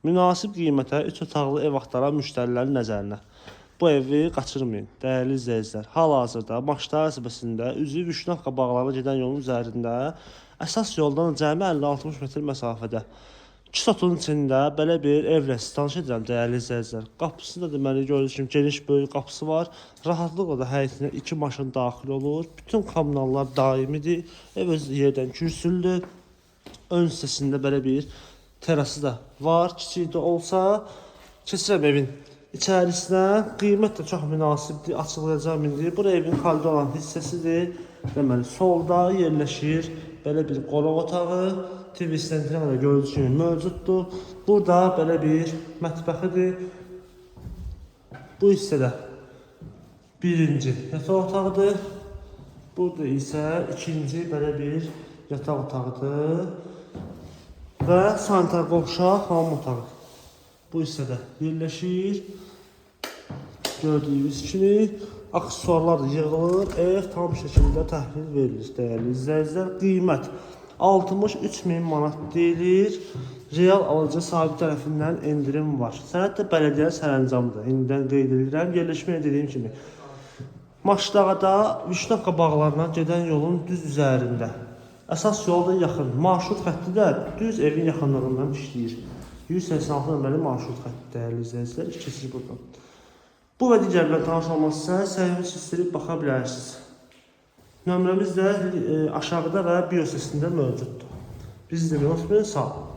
Münasib qiymətə 3 otaqlı ev axtaran müştərilərin nəzərinə. Bu evi qaçırmayın, dəyərli izləyicilər. Hal-hazırda Maçlar əsəbəsində üzü Vüşnavka bağlarına gedən yolun üzərində əsas yoldan cəmi 50-60 metr məsafədə 2 sotun içində belə bir evlə sizi tanış edirəm, dəyərli izləyicilər. Qapısı da deməli gördüyünüz kimi geniş böyük qapısı var. Rahatlıqla da həyətinə 2 maşın daxil olur. Bütün kommunallar daimidir. Ev öz yerdən kürsülüdür. Ön hissəsində belə bir terası da var. Kiçik də olsa keçirəm evin içərisinə. Qiymət də çox münasibdir. Açıqlayacağım indi. Bura evin xalida olan hissəsidir. Deməli solda yerləşir belə bir qonaq otağı. TV stendinə də gördüyünüz kimi mövcuddur. Burada belə bir mətbəxidir. Bu hissədə birinci yataq otağıdır. Burada isə ikinci belə bir yataq otağıdır. Və sanitar qovşaq, hamam otağı. Bu hissədə yerləşir. Gördüyünüz kimi aksesuarlar da yığılır. Ev tam şəkildə təhvil verilir, dəyərli izləyicilər. Qiymət 63.000 manat deyilir. Real alıcı sahibi tərəfindən endirim var. Sənəd də bələdiyyə sərəncamıdır. İndidən qeyd edirəm. Yerləşməyə dediyim kimi Maçdağada Vüşnavka bağlarına gedən yolun düz üzərində. Əsas yolda yaxın. Marşrut xətti də düz evin yaxınlığından işləyir. 186 nömrəli marşrut xətti, dəyərli izləyicilər. Keçir buradan. Bu və digərlər tanış olmazsa səhifəmizi istirib baxa bilərsiniz. Nömrəmiz də aşağıda və bio səsində mövcuddur. Bizi izləməyi unutmayın, sağ olun.